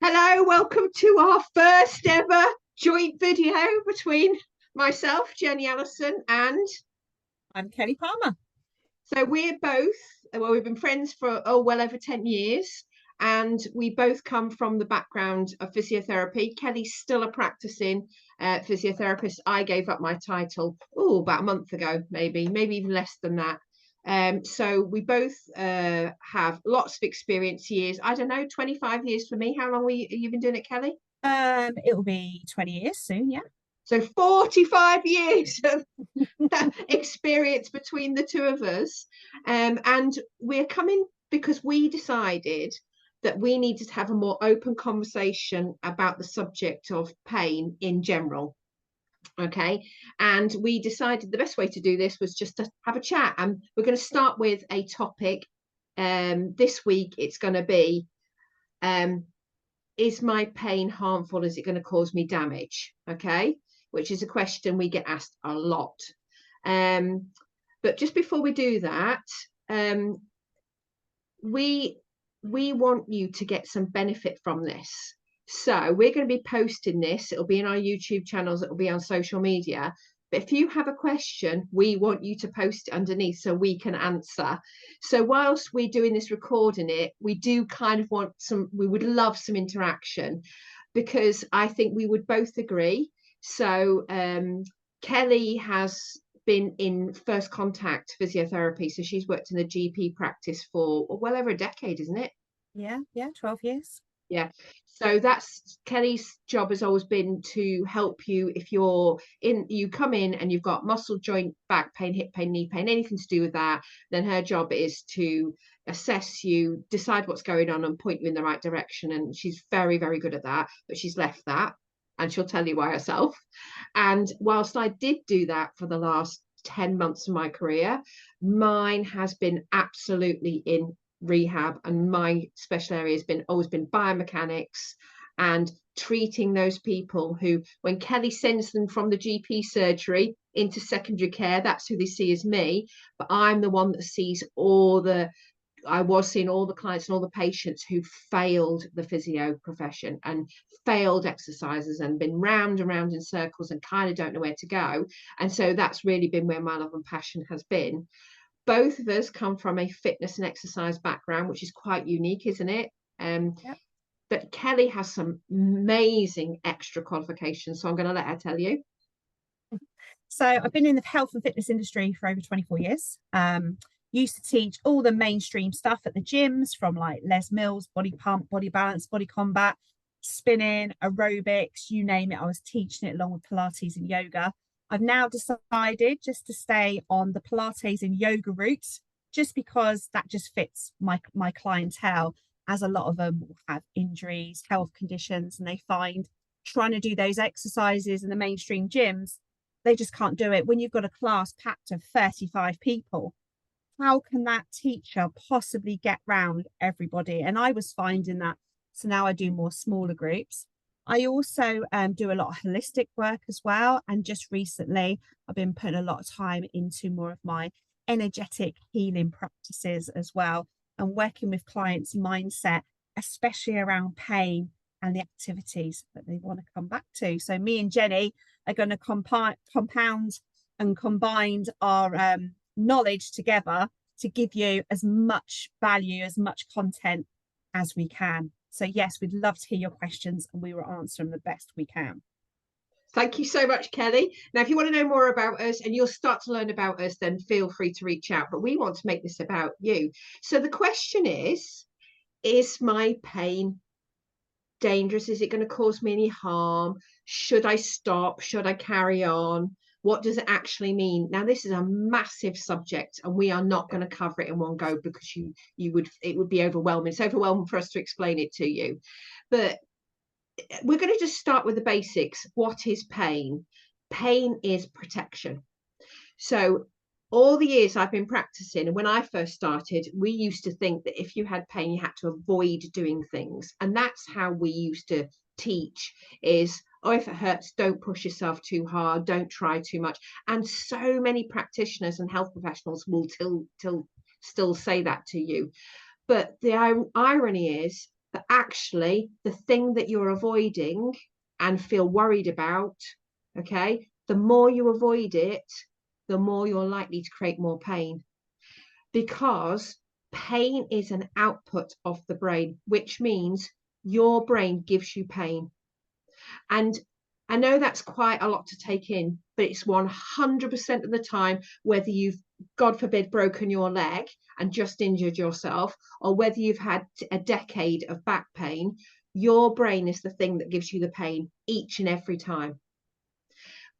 Hello, welcome to our first ever joint video between myself, Jenny Allison, and I'm Kelly Palmer. so we're both, well, we've been friends for well over 10 years, and we both come from the background of physiotherapy. Kelly's still a practicing physiotherapist. I gave up my title about a month ago, maybe even less than that. So we both have lots of experience years. I don't know, 25 years for me. How long you been doing it, Kelly? It will be 20 years soon, yeah. So 45 years of experience between the two of us. And we're coming because we decided that we needed to have a more open conversation about the subject of pain in general. Okay. And we decided the best way to do this was just to have a chat. And we're going to start with a topic. This week it's going to be is my pain harmful? Is it going to cause me damage? Okay, which is a question we get asked a lot. But just before we do that, we want you to get some benefit from this. So we're going to be posting this. It'll be in our YouTube channels. It'll be on social media. But if you have a question, we want you to post it underneath so we can answer. So whilst we're doing this, recording it, we do kind of want we would love some interaction, because I think we would both agree. So Kelly has been in first contact physiotherapy. So she's worked in the GP practice for well over a decade, isn't it? Yeah, 12 years. Yeah. So that's Kelly's job has always been to help you if you come in and you've got muscle, joint, back pain, hip pain, knee pain, anything to do with that, then her job is to assess you, decide what's going on and point you in the right direction. And she's very, very good at that, but she's left that and she'll tell you why herself. And whilst I did do that for the last 10 months of my career, mine has been absolutely in rehab, and my special area has always been biomechanics and treating those people who, when Kelly sends them from the GP surgery into secondary care, that's who they see as me. But I'm the one that sees I was seeing all the clients and all the patients who failed the physio profession and failed exercises and been round and round in circles and kind of don't know where to go. And so that's really been where my love and passion has been. Both of us come from a fitness and exercise background, which is quite unique, isn't it? Yep. But Kelly has some amazing extra qualifications, so I'm going to let her tell you. So I've been in the health and fitness industry for over 24 years. Used to teach all the mainstream stuff at the gyms, from like Les Mills, body pump, body balance, body combat, spinning, aerobics, you name it. I was teaching it along with Pilates and yoga. I've now decided just to stay on the Pilates and yoga route, just because that just fits my clientele, as a lot of them have injuries, health conditions, and they find trying to do those exercises in the mainstream gyms, they just can't do it. When you've got a class packed of 35 people, how can that teacher possibly get round everybody? And I was finding that. So now I do more smaller groups. I also do a lot of holistic work as well. And just recently, I've been putting a lot of time into more of my energetic healing practices as well, and working with clients' mindset, especially around pain and the activities that they want to come back to. So me and Jenny are going to compound and combine our knowledge together to give you as much value, as much content as we can. So yes, we'd love to hear your questions and we will answer them the best we can. Thank you so much, Kelly. Now, if you want to know more about us and you'll start to learn about us, then feel free to reach out. But we want to make this about you. So the question is my pain dangerous? Is it going to cause me any harm? Should I stop? Should I carry on? What does it actually mean? Now, this is a massive subject, and we are not going to cover it in one go because it would be overwhelming. It's overwhelming for us to explain it to you. But we're going to just start with the basics. What is pain? Pain is protection. So all the years I've been practicing, and when I first started, we used to think that if you had pain, you had to avoid doing things. And that's how we used to teach is, oh, if it hurts, don't push yourself too hard, don't try too much. And so many practitioners and health professionals will still say that to you. But the irony is But actually, the thing that you're avoiding and feel worried about, okay, the more you avoid it, the more you're likely to create more pain, because pain is an output of the brain, which means your brain gives you pain. And I know that's quite a lot to take in, but it's 100% of the time, whether you've, God forbid, broken your leg and just injured yourself, or whether you've had a decade of back pain, your brain is the thing that gives you the pain each and every time.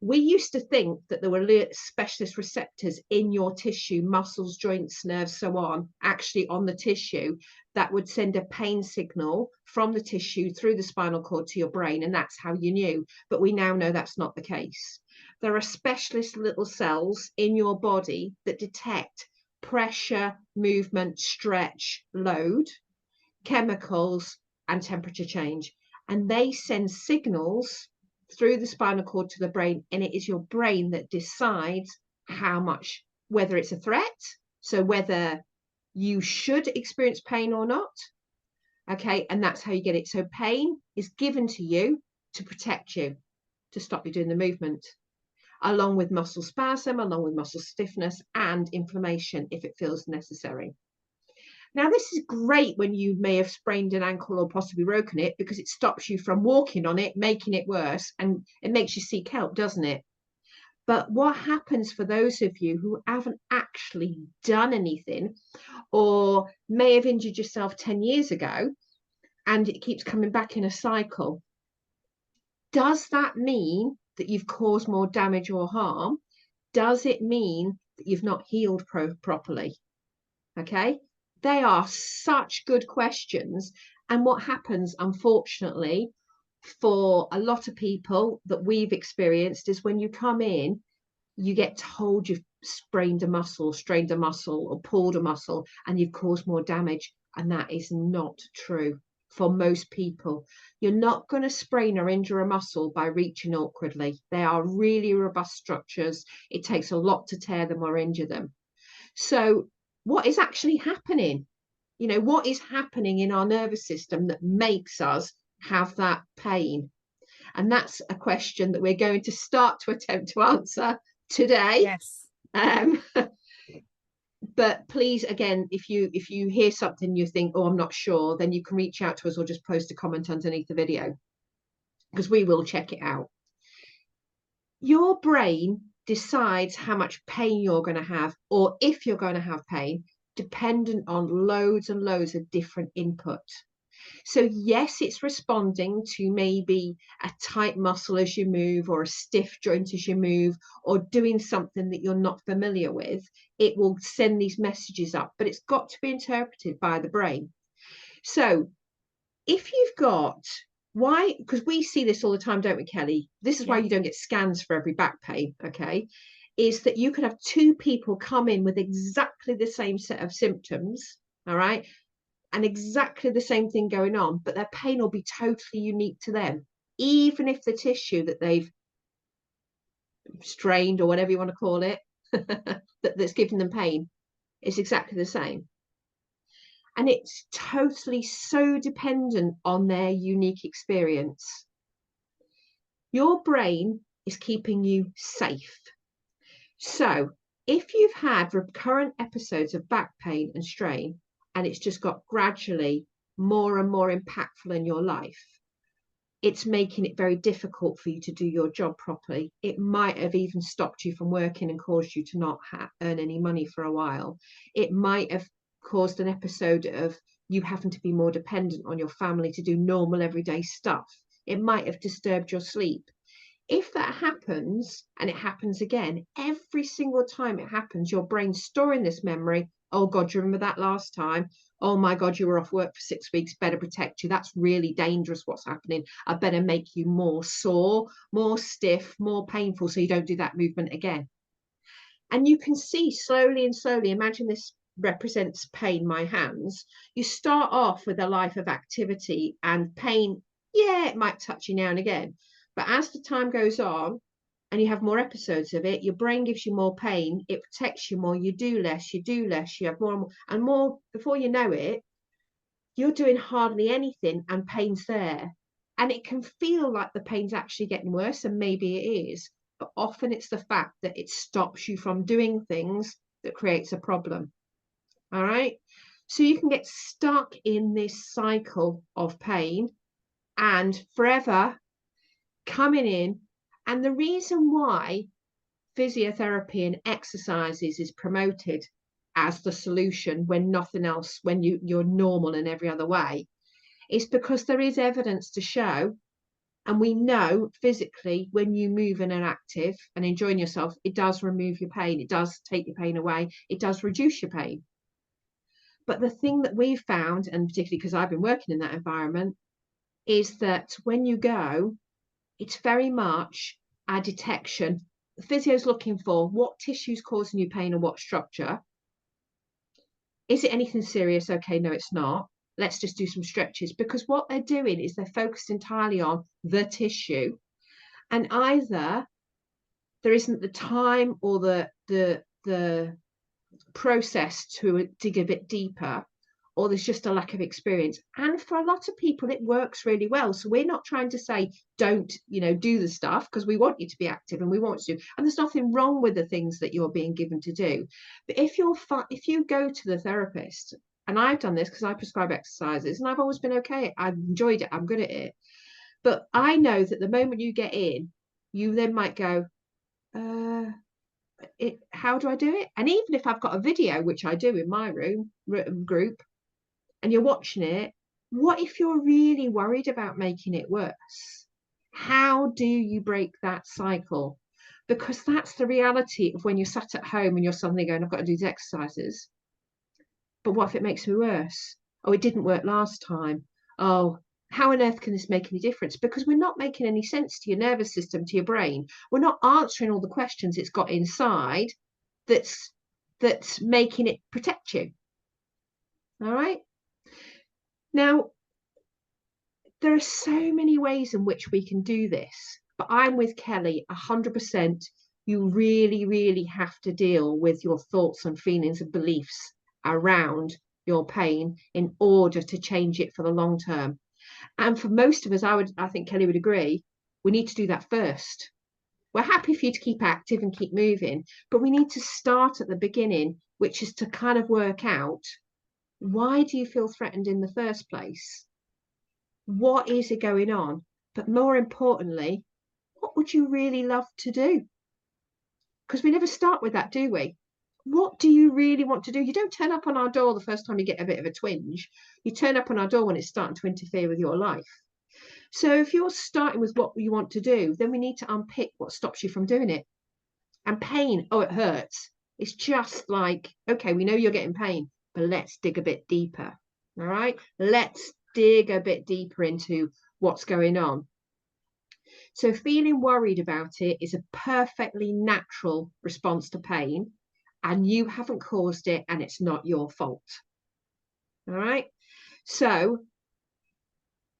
We used to think that there were specialist receptors in your tissue, muscles, joints, nerves, so on, actually on the tissue, that would send a pain signal from the tissue through the spinal cord to your brain, and that's how you knew. But we now know that's not the case. There are specialist little cells in your body that detect pressure, movement, stretch, load, chemicals, and temperature change. And they send signals through the spinal cord to the brain, and it is your brain that decides how much, whether it's a threat, so whether you should experience pain or not. Okay, and that's how you get it. So pain is given to you to protect you, to stop you doing the movement, along with muscle spasm, along with muscle stiffness and inflammation if it feels necessary. Now, this is great when you may have sprained an ankle or possibly broken it, because it stops you from walking on it, making it worse, and it makes you seek help, doesn't it? But what happens for those of you who haven't actually done anything, or may have injured yourself 10 years ago, and it keeps coming back in a cycle? Does that mean that you've caused more damage or harm? Does it mean that you've not healed properly? Okay. They are such good questions. And what happens, unfortunately, for a lot of people that we've experienced, is when you come in, you get told you've sprained a muscle, strained a muscle, or pulled a muscle, and you've caused more damage. And that is not true for most people. You're not going to sprain or injure a muscle by reaching awkwardly. They are really robust structures. It takes a lot to tear them or injure them. So what is actually happening? You know, what is happening in our nervous system that makes us have that pain? And that's a question that we're going to start to attempt to answer today. Yes. But please, again, if you hear something you think, oh, I'm not sure, then you can reach out to us or just post a comment underneath the video, because we will check it out. Your brain decides how much pain you're going to have, or if you're going to have pain, dependent on loads and loads of different input. So yes, it's responding to maybe a tight muscle as you move, or a stiff joint as you move, or doing something that you're not familiar with. It will send these messages up, but it's got to be interpreted by the brain. So if you've got, why, because we see this all the time, don't we, Kelly? This is why you don't get scans for every back pain, okay? Is that you could have two people come in with exactly the same set of symptoms, all right, and exactly the same thing going on, but their pain will be totally unique to them, even if the tissue that they've strained, or whatever you want to call it, that's giving them pain, is exactly the same. And it's totally so dependent on their unique experience. Your brain is keeping you safe. So if you've had recurrent episodes of back pain and strain, and it's just got gradually more and more impactful in your life, it's making it very difficult for you to do your job properly. It might have even stopped you from working and caused you to not earn any money for a while. It might have caused an episode of you having to be more dependent on your family to do normal everyday stuff. It might have disturbed your sleep. If that happens, and it happens again, every single time it happens, your brain's storing this memory. Oh God, do you remember that last time? Oh my God, you were off work for 6 weeks, better protect you. That's really dangerous what's happening. I better make you more sore, more stiff, more painful, so you don't do that movement again. And you can see slowly and slowly, imagine this represents pain, my hands. You start off with a life of activity, and pain, yeah, it might touch you now and again. But as the time goes on and you have more episodes of it, your brain gives you more pain, it protects you more, you do less, you have more and more, before you know it, you're doing hardly anything and pain's there. And it can feel like the pain's actually getting worse, and maybe it is. But often it's the fact that it stops you from doing things that creates a problem. All right. So you can get stuck in this cycle of pain and forever coming in. And the reason why physiotherapy and exercises is promoted as the solution when nothing else, when you're normal in every other way, is because there is evidence to show, and we know physically when you move and are active and enjoying yourself, it does remove your pain, it does take your pain away, it does reduce your pain. But the thing that we've found, and particularly because I've been working in that environment, is that when you go, it's very much a detection. The physio's looking for what tissue's causing you pain and what structure. Is it anything serious? Okay, no, it's not. Let's just do some stretches, because what they're doing is they're focused entirely on the tissue, and either there isn't the time or the process to dig a bit deeper, or there's just a lack of experience. And for a lot of people it works really well, so we're not trying to say don't do the stuff, because we want you to be active and we want you to, and there's nothing wrong with the things that you're being given to do. But if you go to the therapist, and I've done this because I prescribe exercises and I've always been okay, I've enjoyed it, I'm good at it, but I know that the moment you get in, you then might go, how do I do it? And even if I've got a video, which I do in my room group, and you're watching it, what if you're really worried about making it worse? How do you break that cycle? Because that's the reality of when you're sat at home and you're suddenly going, I've got to do these exercises. But what if it makes me worse? Oh, it didn't work last time. Oh, how on earth can this make any difference? Because we're not making any sense to your nervous system, to your brain. We're not answering all the questions it's got inside that's making it protect you. All right. Now, there are so many ways in which we can do this, but I'm with Kelly 100%. You really, really have to deal with your thoughts and feelings and beliefs around your pain in order to change it for the long term. And for most of us, I think Kelly would agree, we need to do that first. We're happy for you to keep active and keep moving, but we need to start at the beginning, which is to kind of work out, why do you feel threatened in the first place? What is it going on? But more importantly, what would you really love to do? Because we never start with that, do we? What do you really want to do? You don't turn up on our door the first time you get a bit of a twinge. You turn up on our door when it's starting to interfere with your life. So if you're starting with what you want to do, then we need to unpick what stops you from doing it. And pain, oh, it hurts. It's just like, okay, we know you're getting pain, but let's dig a bit deeper. All right, let's dig a bit deeper into what's going on. So feeling worried about it is a perfectly natural response to pain, and you haven't caused it, and it's not your fault. All right. So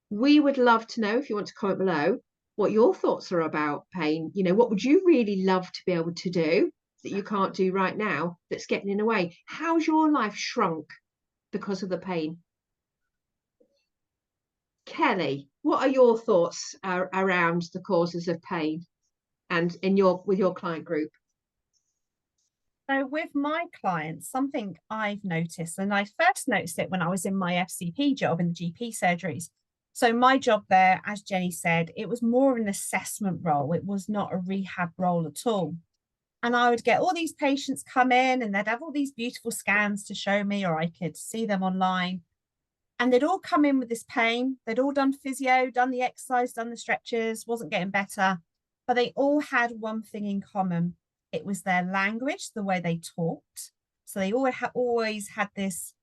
we would love to know, if you want to comment below, what your thoughts are about pain. What would you really love to be able to do that you can't do right now that's getting in the way? How's your life shrunk because of the pain? Kelly, what are your thoughts around the causes of pain and with your client group? So with my clients, something I've noticed, and I first noticed it when I was in my FCP job in the GP surgeries. So my job there, as Jenny said, it was more of an assessment role. It was not a rehab role at all. And I would get all these patients come in and they'd have all these beautiful scans to show me, or I could see them online. And they'd all come in with this pain. They'd all done physio, done the exercise, done the stretches, wasn't getting better. But they all had one thing in common. It was their language, the way they talked. So they always had this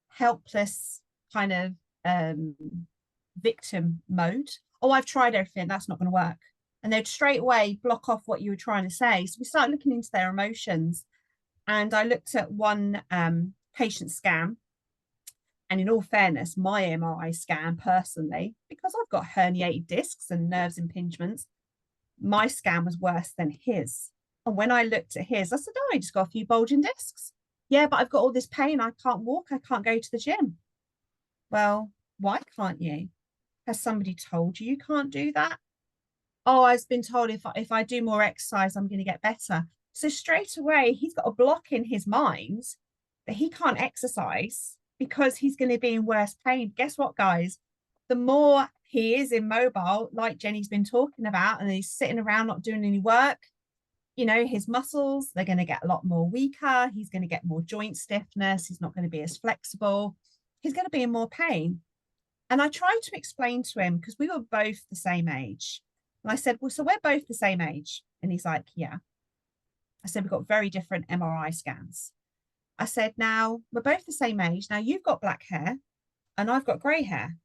helpless kind of victim mode. Oh, I've tried everything, that's not going to work. And they'd straight away block off what you were trying to say. So we started looking into their emotions. And I looked at one patient scan. And in all fairness, my MRI scan personally, because I've got herniated discs and nerves impingements, my scan was worse than his. And when I looked at his, I said, oh, I just got a few bulging discs. Yeah, but I've got all this pain. I can't walk. I can't go to the gym. Well, why can't you? Has somebody told you you can't do that? Oh, I've been told if I do more exercise, I'm going to get better. So straight away, he's got a block in his mind that he can't exercise because he's going to be in worse pain. Guess what, guys? The more he is immobile, like Jenny's been talking about, and he's sitting around not doing any work, you know, his muscles, they're going to get a lot more weaker. He's going to get more joint stiffness. He's not going to be as flexible. He's going to be in more pain. And I tried to explain to him, because we were both the same age. And I said, well, so we're both the same age. And he's like, yeah. I said, we've got very different MRI scans. I said, now, we're both the same age. Now, you've got black hair and I've got grey hair.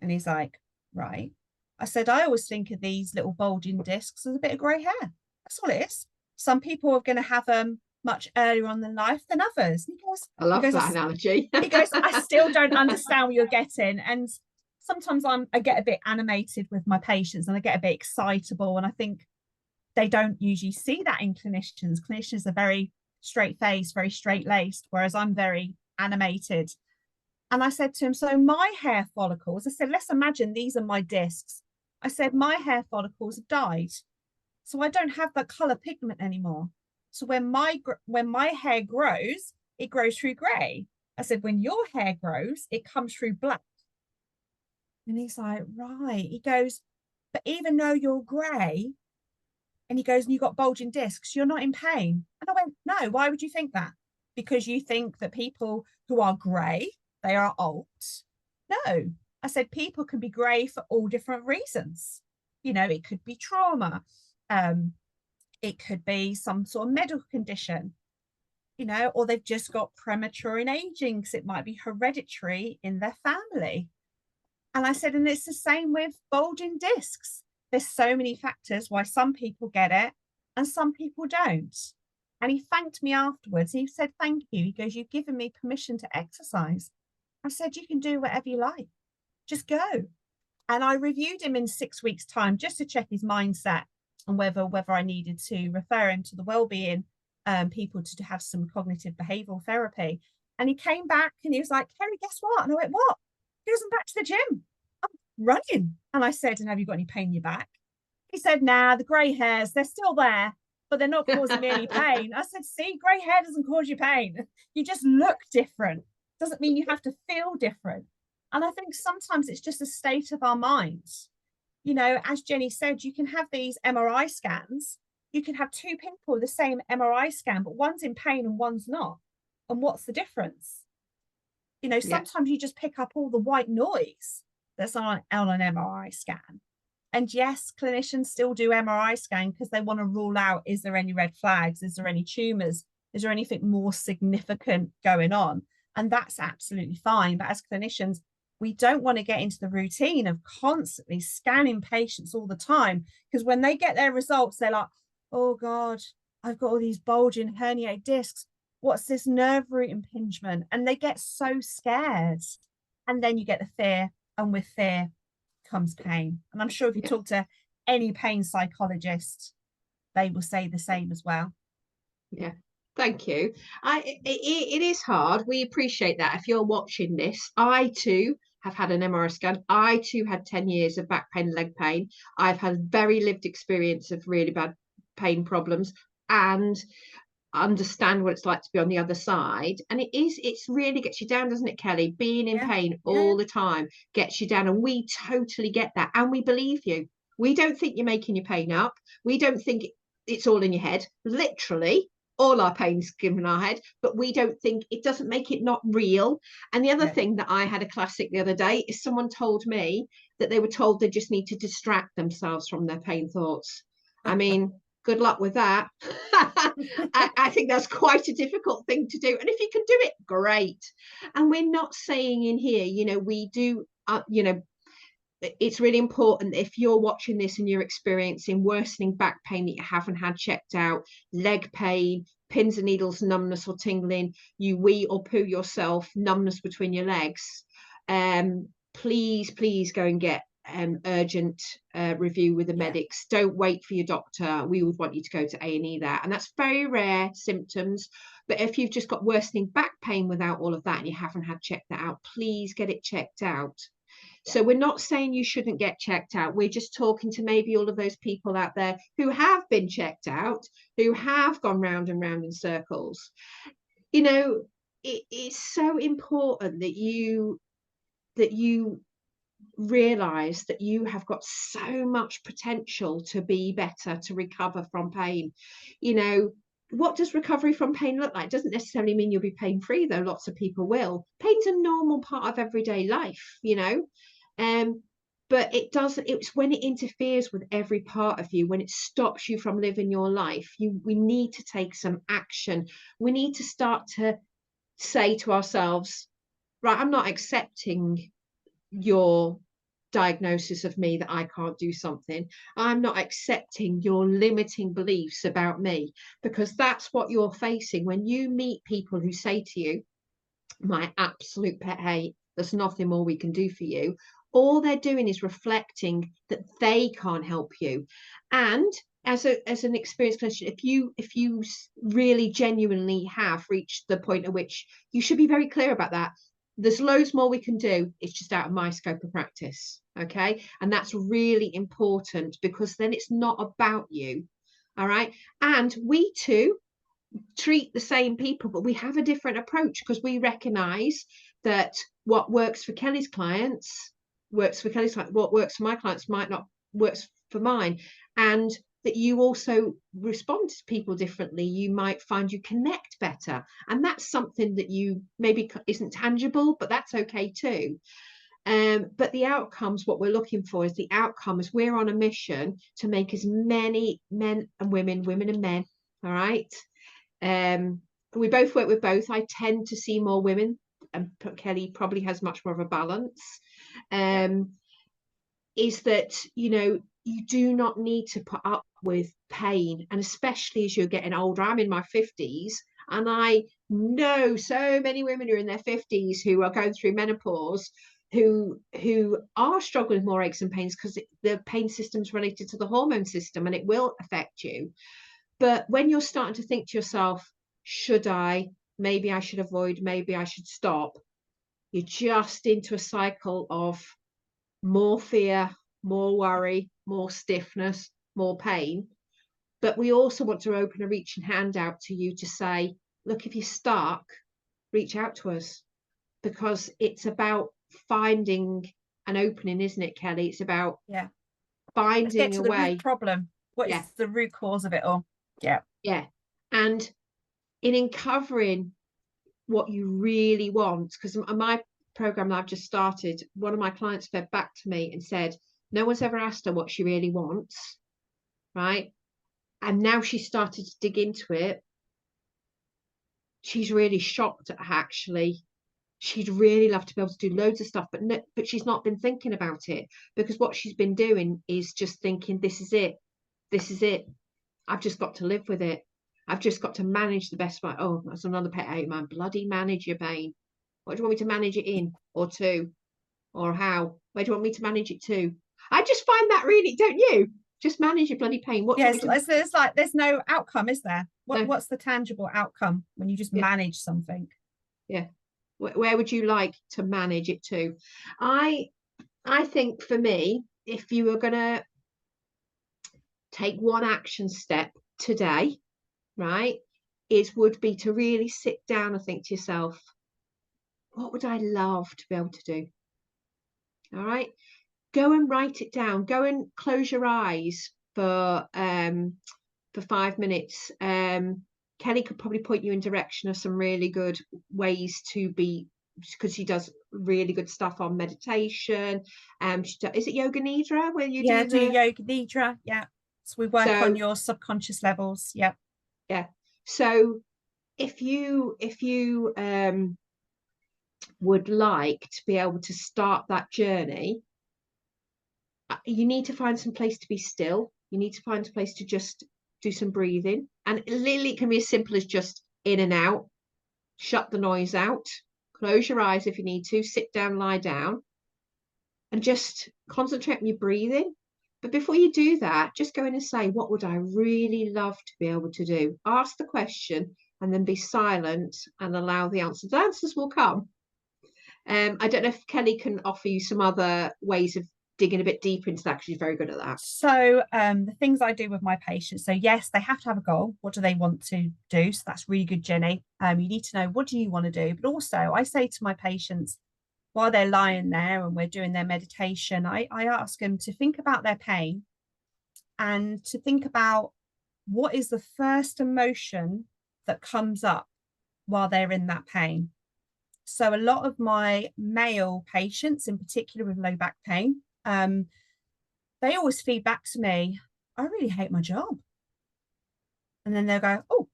And he's like, right. I said, I always think of these little bulging discs as a bit of grey hair. That's all it is. Some people are going to have them much earlier on in life than others. And I love that analogy. He goes, I still don't understand what you're getting. And sometimes I get a bit animated with my patients and I get a bit excitable. And I think they don't usually see that in clinicians. Clinicians are very straight faced, very straight laced, whereas I'm very animated. And I said to him, so my hair follicles, I said, let's imagine these are my discs. I said, my hair follicles have died. So I don't have that color pigment anymore. So when my hair grows, it grows through gray. I said, when your hair grows, it comes through black. And he's like, right. He goes, but even though you're gray, and he goes, and you've got bulging discs, you're not in pain. And I went, no, why would you think that? Because you think that people who are gray, they are old? No. I said, people can be gray for all different reasons. You know, it could be trauma. It could be some sort of medical condition, you know, or they've just got premature in aging because it might be hereditary in their family. And I said, and it's the same with bulging discs. There's so many factors why some people get it and some people don't. And he thanked me afterwards. He said, thank you. He goes, you've given me permission to exercise. I said, you can do whatever you like. Just go. And I reviewed him in 6 weeks' time just to check his mindset and whether I needed to refer him to the wellbeing people to have some cognitive behavioral therapy. And he came back and he was like, Kerry, guess what? And I went, what? He goes, I'm back to the gym. I'm running. And I said, and have you got any pain in your back? He said, nah, the grey hairs, they're still there, but they're not causing me any pain. I said, see, grey hair doesn't cause you pain. You just look different. Doesn't mean you have to feel different. And I think sometimes it's just a state of our minds. You know, as Jenny said, you can have these MRI scans. You can have two people with the same MRI scan, but one's in pain and one's not. And what's the difference? You know, sometimes you just pick up all the white noise that's on an MRI scan. And yes, clinicians still do MRI scan because they want to rule out, is there any red flags? Is there any tumors? Is there anything more significant going on? And that's absolutely fine. But as clinicians, we don't want to get into the routine of constantly scanning patients all the time, because when they get their results, they're like, oh God, I've got all these bulging herniated discs. What's this nerve root impingement? And they get so scared. And then you get the fear, and with fear comes pain. And I'm sure if you talk to any pain psychologist, they will say the same as well. Yeah. Thank you. It is hard. We appreciate that. If you're watching this, I too have had an MRI scan. I too had 10 years of back pain, leg pain. I've had very lived experience of really bad pain problems and understand what it's like to be on the other side. And it's really gets you down, doesn't it, Kelly? Being in pain all the time gets you down. And we totally get that. And we believe you. We don't think you're making your pain up. We don't think it's all in your head. Literally, all our pain's given our head, but we don't think, it doesn't make it not real. And the other thing that I had a classic the other day is someone told me that they were told they just need to distract themselves from their pain thoughts. I mean, good luck with that. I think that's quite a difficult thing to do. And if you can do it, great. And we're not saying in here, you know, we do, you know, it's really important if you're watching this and you're experiencing worsening back pain that you haven't had checked out, leg pain, pins and needles, numbness or tingling, you wee or poo yourself, numbness between your legs, please go and get urgent review with the Yeah. medics. Don't wait for your doctor. We would want you to go to A&E there. And that's very rare symptoms. But if you've just got worsening back pain without all of that and you haven't had checked that out, please get it checked out. So we're not saying you shouldn't get checked out. We're just talking to maybe all of those people out there who have been checked out, who have gone round and round in circles. You know, it's so important that you realize that you have got so much potential to be better, to recover from pain. You know, what does recovery from pain look like? It doesn't necessarily mean you'll be pain free, though lots of people will. Pain's a normal part of everyday life, you know. But it's when it interferes with every part of you, when it stops you from living your life, we need to take some action. We need to start to say to ourselves, right, I'm not accepting your diagnosis of me that I can't do something. I'm not accepting your limiting beliefs about me, because that's what you're facing when you meet people who say to you, my absolute pet hate, there's nothing more we can do for you. All they're doing is reflecting that they can't help you. And as an experienced clinician, if you really genuinely have reached the point at which you should be very clear about that, there's loads more we can do. It's just out of my scope of practice. Okay. And that's really important, because then it's not about you. All right. And we too treat the same people, but we have a different approach, because we recognize that what works for Kelly's clients works for Kelly's clients. What works for my clients might not works for mine. And that you also respond to people differently. You might find you connect better. And that's something that you maybe isn't tangible, but that's okay too. But the outcomes, what we're looking for is the outcome is we're on a mission to make as many men and women and men, all right? We both work with both. I tend to see more women, and Kelly probably has much more of a balance. Is that, you know, you do not need to put up with pain, and especially as you're getting older. I'm in my 50s, and I know so many women who are in their 50s who are going through menopause who are struggling with more aches and pains, because the pain system is related to the hormone system, and it will affect you. But when you're starting to think to yourself, maybe I should avoid, maybe I should stop, you're just into a cycle of more fear, more worry, more stiffness, more pain. But we also want to open a reaching hand out to you to say, look, if you're stuck, reach out to us, because it's about finding an opening, isn't it, Kelly? It's about finding a way. Root problem. What is the root cause of it all? Yeah. And in uncovering what you really want, because my program that I've just started, one of my clients fed back to me and said, no one's ever asked her what she really wants, right? And now she started to dig into it. She's really shocked at actually. She'd really love to be able to do loads of stuff, but she's not been thinking about it, because what she's been doing is just thinking, this is it. I've just got to live with it. I've just got to manage the best way. Oh, that's another pet hate, man. Bloody manage your pain. What do you want me to manage it in, or to, or how? Where do you want me to manage it to? I just find that really, don't you? Just manage your bloody pain. What? Yes, it's like there's no outcome, is there? What's the tangible outcome when you just manage something? Yeah. Where would you like to manage it to? I think for me, if you were going to take one action step today, right, would be to really sit down and think to yourself, what would I love to be able to do? All right, go and write it down. Go and close your eyes for 5 minutes. Kelly could probably point you in direction of some really good ways to be, because she does really good stuff on meditation. Is it yoga nidra where you do yoga nidra? Yeah. So we work on your subconscious levels. Yeah. So if you would like to be able to start that journey, you need to find some place to be still. You need to find a place to just do some breathing, and literally it can be as simple as just in and out. Shut the noise out, close your eyes if you need to, sit down, lie down, and just concentrate on your breathing. But before you do that, just go in and say, what would I really love to be able to do? Ask the question and then be silent and allow the answers. The answers will come. I don't know if Kelly can offer you some other ways of digging a bit deeper into that, because she's very good at that. So the things I do with my patients, so yes, they have to have a goal. What do they want to do? So that's really good, Jenny. You need to know, what do you want to do? But also I say to my patients, while they're lying there and we're doing their meditation, I ask them to think about their pain and to think about what is the first emotion that comes up while they're in that pain. So a lot of my male patients, in particular with low back pain, they always feed back to me, I really hate my job. And then they'll go, oh,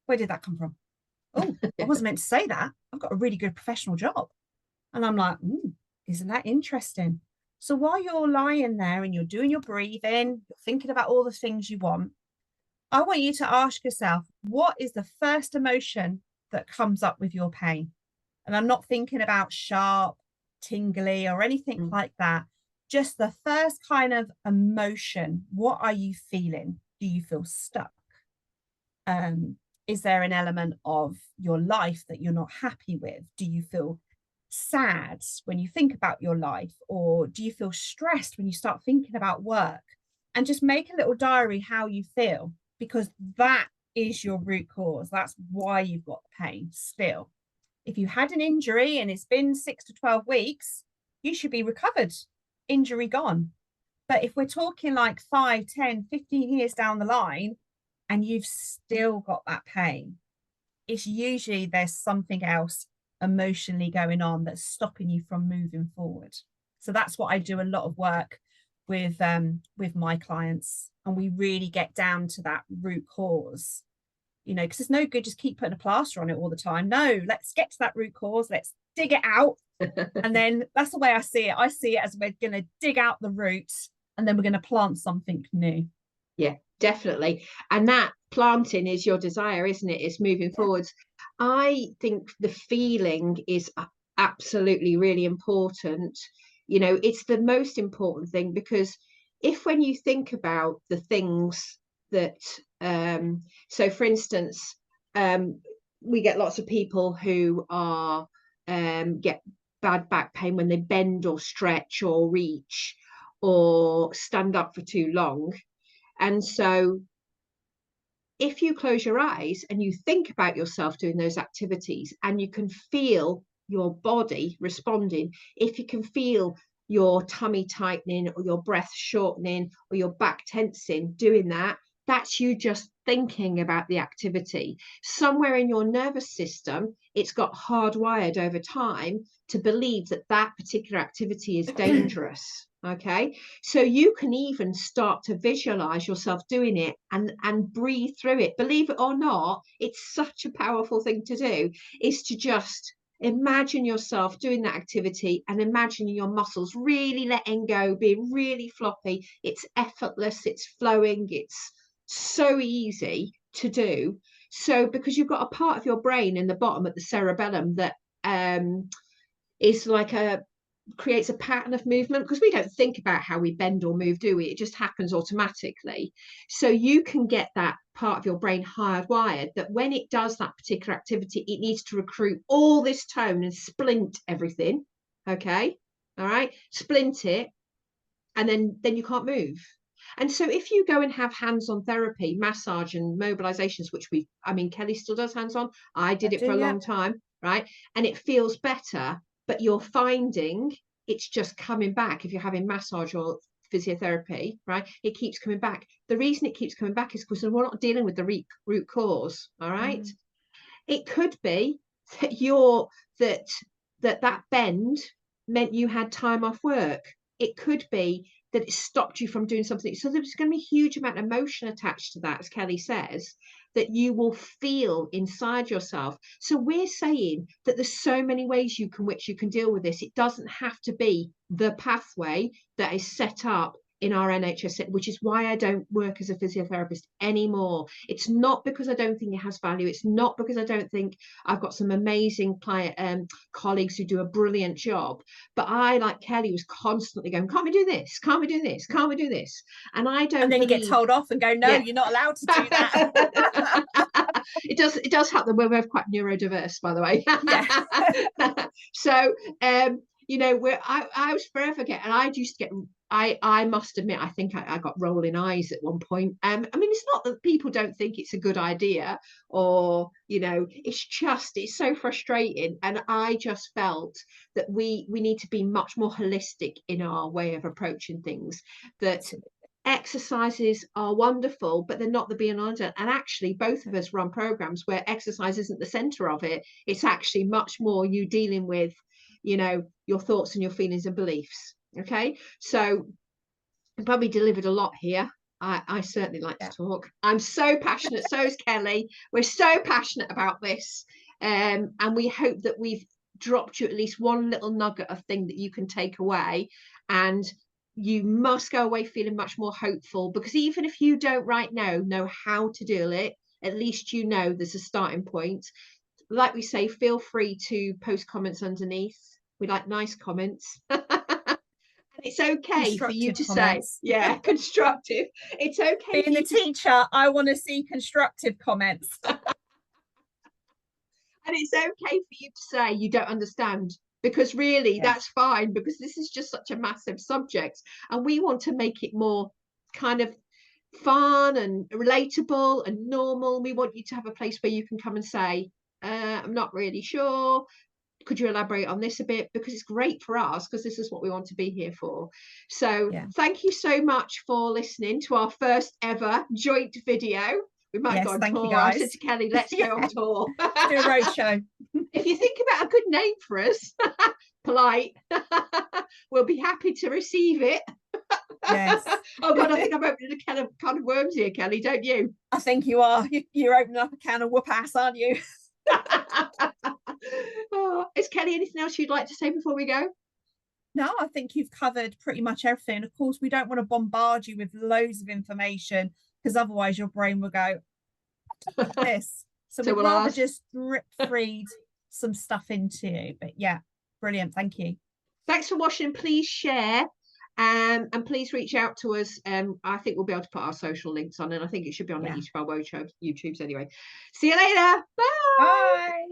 where did that come from? Oh, I wasn't meant to say that. I've got a really good professional job. And I'm like, isn't that interesting? So while you're lying there and you're doing your breathing, you're thinking about all the things you want, I want you to ask yourself, what is the first emotion that comes up with your pain? And I'm not thinking about sharp, tingly, or anything like that. Just the first kind of emotion. What are you feeling? Do you feel stuck? Is there an element of your life that you're not happy with? Do you feel sad when you think about your life? Or do you feel stressed when you start thinking about work? And just make a little diary how you feel, because that is your root cause. That's why you've got the pain still. If you had an injury and it's been 6 to 12 weeks, you should be recovered, injury gone. But if we're talking like 5, 10, 15 years down the line and you've still got that pain, it's usually there's something else emotionally going on that's stopping you from moving forward. So that's what I do a lot of work with my clients, and we really get down to that root cause. You know, because it's no good just keep putting a plaster on it all the time. No, let's get to that root cause. Let's dig it out. And then that's the way I see it. I see it as we're going to dig out the roots and then we're going to plant something new. Yeah, definitely. And that planting is your desire, isn't it? It's moving forwards. I think the feeling is absolutely really important. You know, it's the most important thing, because if when you think about the things that so for instance, we get lots of people who are get bad back pain when they bend or stretch or reach or stand up for too long. And so if you close your eyes and you think about yourself doing those activities and you can feel your body responding, if you can feel your tummy tightening or your breath shortening or your back tensing doing that, that's you just thinking about the activity. Somewhere in your nervous system, it's got hardwired over time to believe that that particular activity is dangerous. Okay, so you can even start to visualize yourself doing it and breathe through it. Believe it or not, it's such a powerful thing to do, is to just imagine yourself doing that activity and imagining your muscles really letting go, being really floppy. It's effortless, it's flowing, it's so easy to do. So because you've got a part of your brain in the bottom at the cerebellum that is like creates a pattern of movement, because we don't think about how we bend or move, do we? It just happens automatically. So you can get that part of your brain hardwired that when it does that particular activity, it needs to recruit all this tone and splint everything. Okay, all right, splint it, and then you can't move. And so if you go and have hands-on therapy, massage and mobilizations, which Kelly still does hands-on, I did it for a long time, right? And it feels better, but you're finding it's just coming back. If you're having massage or physiotherapy, right, it keeps coming back. The reason it keeps coming back is because we're not dealing with the root cause. All right, it could be that that bend meant you had time off work. It could be that it stopped you from doing something. So there's going to be a huge amount of emotion attached to that, as Kelly says, that you will feel inside yourself. So we're saying that there's so many ways which you can deal with this. It doesn't have to be the pathway that is set up in our NHS, which is why I don't work as a physiotherapist anymore. It's not because I don't think it has value. It's not because I don't think I've got some amazing colleagues who do a brilliant job. But I, like Kelly, was constantly going, can't we do this? Can't we do this? Can't we do this? And I don't And then you get told off and go, no, Yeah. you're not allowed to do that. It does help them. We're both quite neurodiverse, by the way. Yeah. So you know, I was forever and I used to get, I must admit, I think I got rolling eyes at one point. I mean, it's not that people don't think it's a good idea, or, you know, it's so frustrating. And I just felt that we need to be much more holistic in our way of approaching things, that exercises are wonderful, but they're not the be and end. And actually, both of us run programs where exercise isn't the center of it. It's actually much more you dealing with, you know, your thoughts and your feelings and beliefs. Okay, so I probably delivered a lot here. I certainly like to talk. I'm so passionate. So is Kelly. We're so passionate about this, and we hope that we've dropped you at least one little nugget of thing that you can take away. And you must go away feeling much more hopeful, because even if you don't right now know how to do it, at least you know there's a starting point. Like we say, feel free to post comments underneath. We like nice comments. And it's okay for you to comments. Say, yeah, constructive. It's okay. Being the teacher, I want to see constructive comments. And it's okay for you to say you don't understand, because really that's fine, because this is just such a massive subject and we want to make it more kind of fun and relatable and normal. We want you to have a place where you can come and say, I'm not really sure, could you elaborate on this a bit, because it's great for us, because this is what we want to be here for. So thank you so much for listening to our first ever joint video. We might go on tour. I said to Kelly, let's go on tour. Do a roadshow. If you think about a good name for us, polite, we'll be happy to receive it. Yes. Oh God, I think I'm opening a can of worms here, Kelly, don't you? I think you are. You're opening up a can of whoop ass, aren't you? Oh, is Kelly anything else you'd like to say before we go? No, I think you've covered pretty much everything. Of course, we don't want to bombard you with loads of information, because otherwise your brain will go, this. So we'd rather just drip-feed some stuff into you. But yeah, brilliant. Thank you. Thanks for watching. Please share. And please reach out to us. I think we'll be able to put our social links on, and I think it should be on the each of our YouTubes anyway. See you later. Bye. Bye.